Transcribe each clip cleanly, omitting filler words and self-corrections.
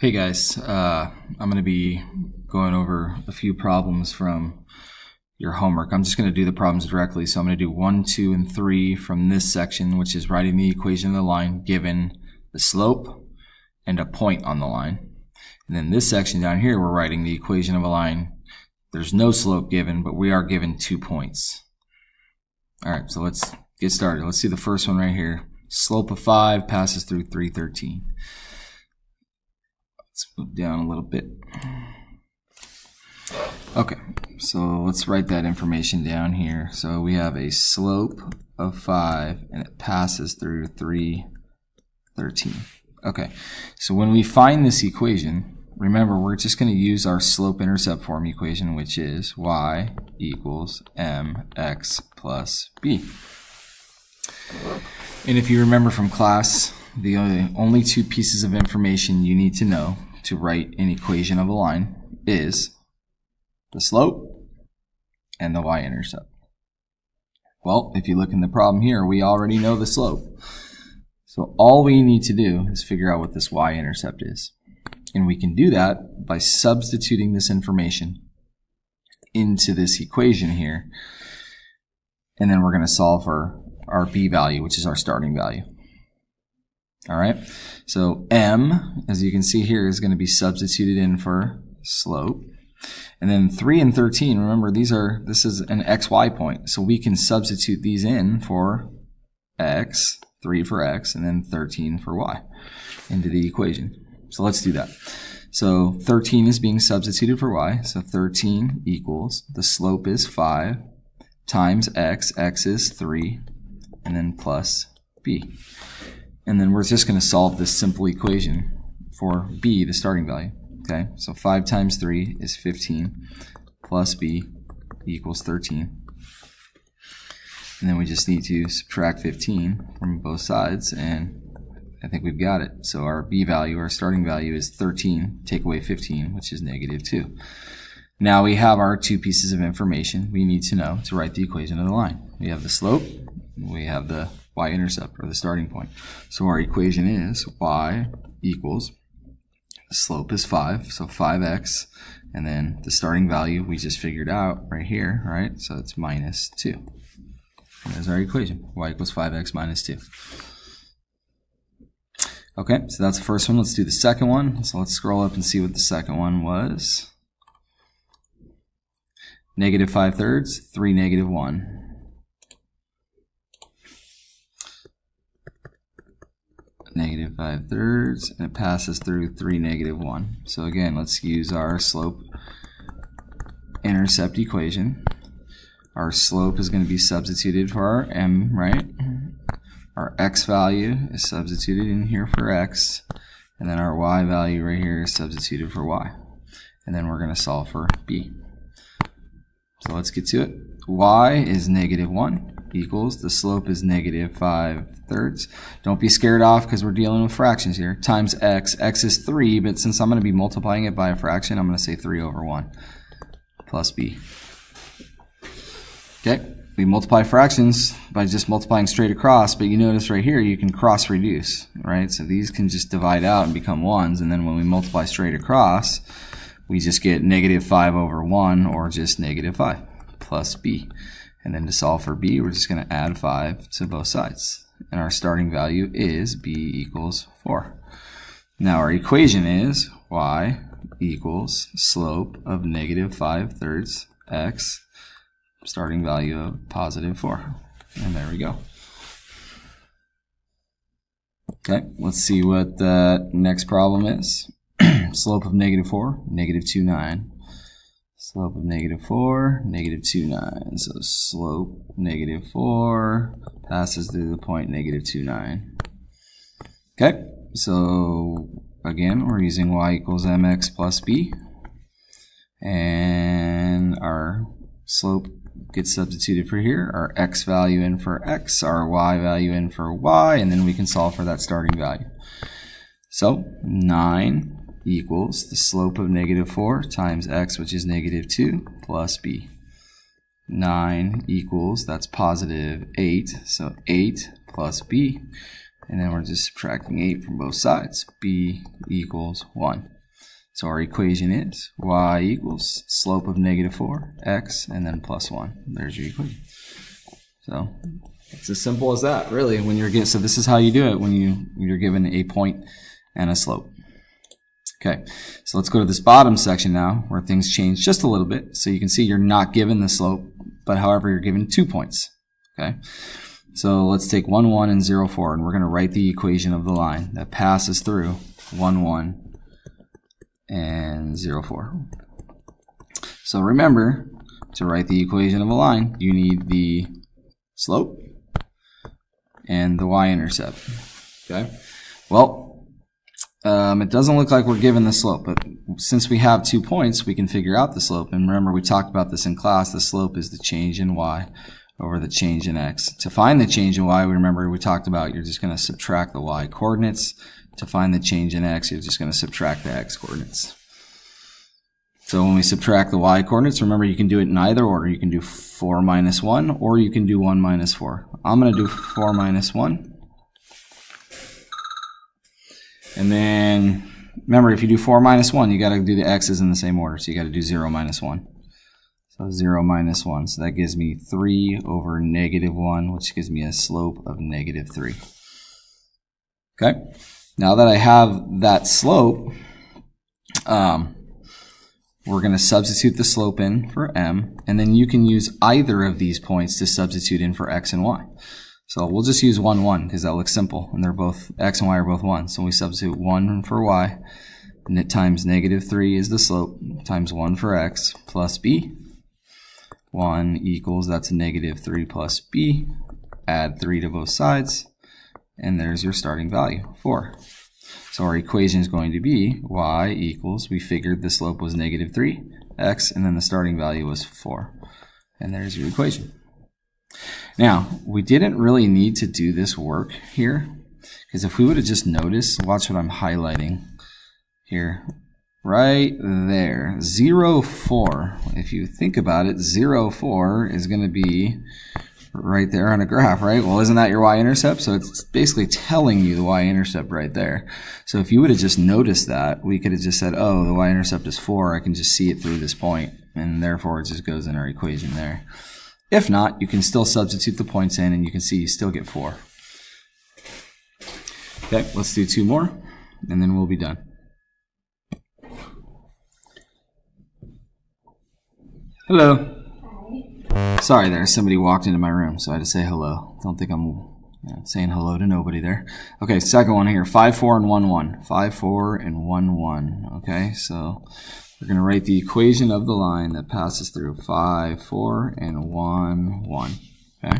Hey guys, I'm going to be going over a few problems from your homework. I'm just going to do the problems directly. So I'm going to do 1, 2, and 3 from this section, which is writing the equation of the line given the slope and a point on the line. And then this section down here, we're writing the equation of a line. There's no slope given, but we are given 2 points. All right, so let's get started. Let's see the first one right here. Slope of 5 passes through 313. Let's move down a little bit. Okay, so let's write that information down here. So we have a slope of 5 and it passes through 313. Okay, so when we find this equation, remember we're just going to use our slope-intercept form equation, which is y equals mx plus b. And if you remember from class, the only two pieces of information you need to know to write an equation of a line is the slope and the y-intercept. Well, if you look in the problem here, we already know the slope. So all we need to do is figure out what this y-intercept is. And we can do that by substituting this information into this equation here. And then we're going to solve for our b value, which is our starting value. All right, so m, as you can see here, is going to be substituted in for slope. And then 3 and 13, remember this is an xy point, so we can substitute these in for x, 3 for x, and then 13 for y into the equation. So let's do that. So 13 is being substituted for y, so 13 equals, the slope is 5, times x is 3, and then plus b. And then we're just going to solve this simple equation for b, the starting value. Okay, so 5 times 3 is 15 plus b equals 13. And then we just need to subtract 15 from both sides, and I think we've got it. So our b value, our starting value, is 13, take away 15, which is negative 2. Now we have our two pieces of information we need to know to write the equation of the line. We have the slope, and we have the y-intercept, or the starting point. So our equation is y equals, the slope is 5, so 5x, and then the starting value we just figured out right here, right? So it's minus 2. And there's our equation, y equals 5x minus 2. Okay, so that's the first one. Let's do the second one. So let's scroll up and see what the second one was. Negative 5/3, 3 negative 1. Negative 5/3, and it passes through 3 negative 1. So again, let's use our slope-intercept equation. Our slope is going to be substituted for our m, right? Our x value is substituted in here for x, and then our y value right here is substituted for y. And then we're going to solve for b. So let's get to it. Y is negative 1 equals, the slope is negative 5/3. Don't be scared off because we're dealing with fractions here. Times x. X is 3, but since I'm going to be multiplying it by a fraction, I'm going to say 3 over 1 plus b. Okay, we multiply fractions by just multiplying straight across, but you notice right here you can cross reduce, right? So these can just divide out and become 1s, and then when we multiply straight across, we just get negative 5 over 1, or just negative 5 plus b. And then to solve for b, we're just going to add 5 to both sides. And our starting value is b equals 4. Now our equation is y equals slope of negative 5/3 x, starting value of positive 4. And there we go. Okay, let's see what the next problem is. Slope of negative 4, negative 2, 9. Slope of negative 4, negative 2, 9. So slope negative 4 passes through the point negative 2, 9. Okay, so again, we're using y equals mx plus b. And our slope gets substituted for here. Our x value in for x, our y value in for y, and then we can solve for that starting value. So 9 equals the slope of negative 4 times x, which is negative 2, plus b. 9 equals, that's positive 8, so 8 plus b, and then we're just subtracting 8 from both sides. B equals 1. So our equation is y equals slope of -4, x, and then plus 1. There's your equation. So it's as simple as that, really. When you're so this is how you do it when you're given a point and a slope. Okay, so let's go to this bottom section now where things change just a little bit. So you can see you're not given the slope, but however you're given 2 points. Okay, so let's take 1, 1 and 0, 4, and we're going to write the equation of the line that passes through 1, 1 and 0, 4. So remember, to write the equation of a line, you need the slope and the y-intercept. Okay, well, it doesn't look like we're given the slope, but since we have 2 points, we can figure out the slope. And remember, we talked about this in class. The slope is the change in y over the change in x. To find the change in y, remember we talked about you're just going to subtract the y coordinates. To find the change in x, you're just going to subtract the x coordinates. So when we subtract the y coordinates, remember you can do it in either order. You can do 4 minus 1, or you can do 1 minus 4. I'm going to do 4 minus 1. And then, remember, if you do 4 minus 1, you got to do the x's in the same order. So you got to do 0 minus 1. So 0 minus 1. So that gives me 3 over -1, which gives me a slope of -3. Okay? Now that I have that slope, we're going to substitute the slope in for m, and then you can use either of these points to substitute in for x and y. So we'll just use 1, 1 because that looks simple, and they're both, x and y are both 1. So we substitute 1 for y, and it times -3 is the slope, times 1 for x plus b. 1 equals, that's -3 plus b. Add 3 to both sides, and there's your starting value, 4. So our equation is going to be y equals, we figured the slope was -3, x, and then the starting value was 4. And there's your equation. Now, we didn't really need to do this work here, because if we would have just noticed, watch what I'm highlighting here, right there, 0, 4. If you think about it, 0, 4 is going to be right there on a graph, right? Well, isn't that your y-intercept? So it's basically telling you the y-intercept right there. So if you would have just noticed that, we could have just said, oh, the y-intercept is 4. I can just see it through this point, and therefore it just goes in our equation there. If not, you can still substitute the points in, and you can see you still get 4. Okay, let's do 2 more, and then we'll be done. Hello. Hi. Sorry there, somebody walked into my room, so I had to say hello. Don't think I'm saying hello to nobody there. Okay, second one here, 5, 4, and 1, 1. 5, 4, and 1, 1. Okay, so we're going to write the equation of the line that passes through 5, 4, and 1, 1. Okay?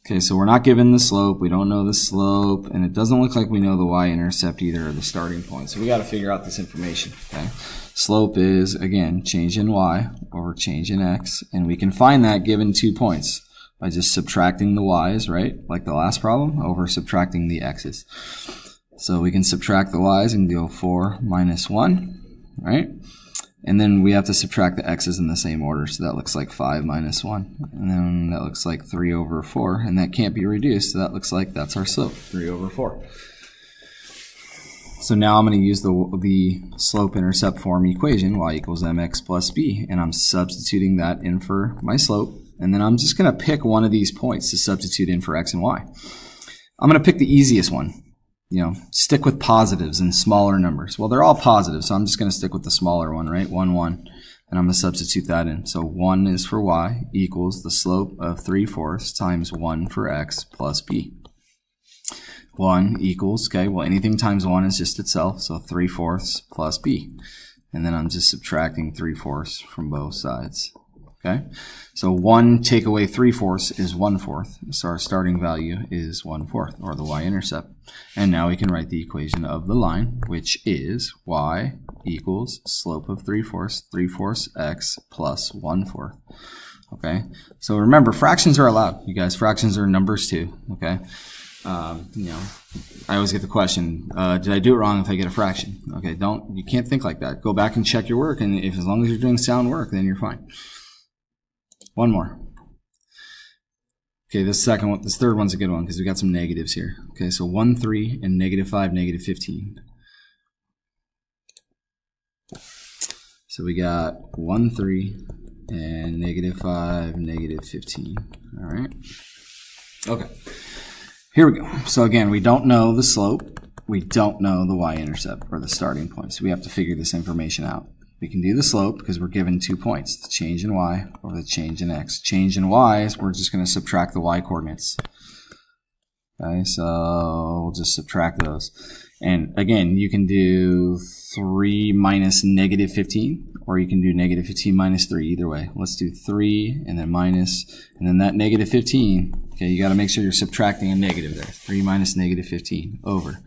Okay, so we're not given the slope. We don't know the slope, and it doesn't look like we know the y-intercept either, or the starting point. So we got to figure out this information. Okay? Slope is, again, change in y over change in x, and we can find that given 2 points by just subtracting the y's, right? Like the last problem, over subtracting the x's. So we can subtract the y's and go 4 minus 1. Right? And then we have to subtract the x's in the same order, so that looks like 5 minus 1. And then that looks like 3 over 4, and that can't be reduced, so that looks like that's our slope, 3 over 4. So now I'm going to use the slope-intercept form equation, y equals mx plus b, and I'm substituting that in for my slope, and then I'm just going to pick one of these points to substitute in for x and y. I'm going to pick the easiest one. You know, stick with positives and smaller numbers. Well, they're all positive, so I'm just going to stick with the smaller one, right? 1, 1. And I'm going to substitute that in. So 1 is for y equals the slope of 3/4 times 1 for x plus b. 1 equals, okay, well, anything times 1 is just itself, so 3/4 plus b. And then I'm just subtracting 3/4 from both sides. Okay, so 1 take away 3/4 is 1/4. So our starting value is 1/4, or the y-intercept. And now we can write the equation of the line, which is y equals slope of 3/4, 3/4 x plus 1/4. Okay, so remember, fractions are allowed. You guys, fractions are numbers too. Okay, you know, I always get the question, did I do it wrong if I get a fraction? Okay, you can't think like that. Go back and check your work, and if as long as you're doing sound work, then you're fine. One more. Okay, this third one's a good one because we got some negatives here. Okay, so 1, 3, and -5, -15. So we got 1, 3, and -5, -15. All right. Okay. Here we go. So again, we don't know the slope. We don't know the y-intercept or the starting point. So we have to figure this information out. We can do the slope because we're given 2 points, the change in y or the change in x. Change in y is we're just going to subtract the y coordinates. Okay, so we'll just subtract those. And again, you can do 3 minus -15, or you can do -15 minus 3, either way. Let's do 3 and then minus, and then that -15, okay, you got to make sure you're subtracting a negative there. 3 minus -15 over.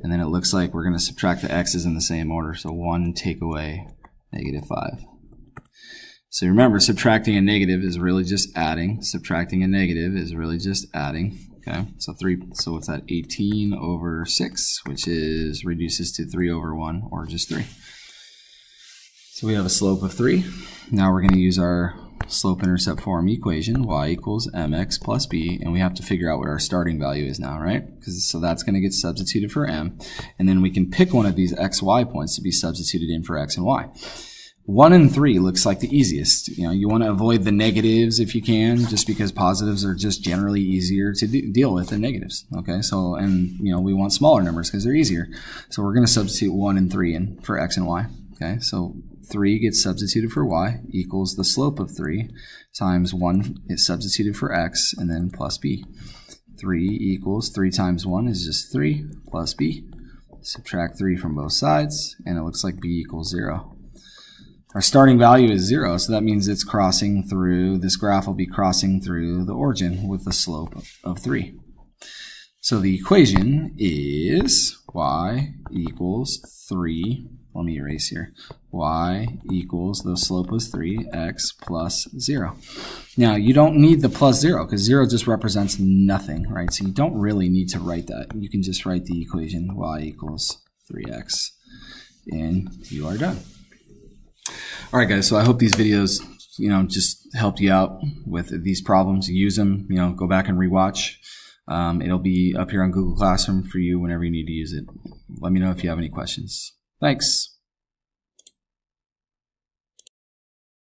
And then it looks like we're going to subtract the x's in the same order. So 1 take away -5. So remember, subtracting a negative is really just adding. Subtracting a negative is really just adding. Okay, so what's that? 18 over 6, which is reduces to 3 over 1, or just 3. So we have a slope of 3. Now we're going to use our slope-intercept form equation, y equals mx plus b, and we have to figure out what our starting value is now, right? So that's going to get substituted for m, and then we can pick one of these x, y points to be substituted in for x and y. 1 and 3 looks like the easiest. You know, you want to avoid the negatives if you can, just because positives are just generally easier to deal with than negatives. Okay, so, and you know, we want smaller numbers because they're easier. So we're going to substitute 1 and 3 in for x and y. Okay, so 3 gets substituted for y equals the slope of 3 times 1 is substituted for x, and then plus b. 3 equals 3 times 1 is just 3 plus b. Subtract 3 from both sides, and it looks like b equals 0. Our starting value is 0, so that means it's crossing through, this graph will be crossing through the origin with the slope of 3. So the equation is y equals 3, let me erase here, y equals, the slope was 3, x plus 0. Now, you don't need the plus 0, because 0 just represents nothing, right? So you don't really need to write that. You can just write the equation y equals 3x, and you are done. All right, guys, so I hope these videos, you know, just helped you out with these problems. Use them, you know, go back and rewatch. It'll be up here on Google Classroom for you whenever you need to use it. Let me know if you have any questions. Thanks.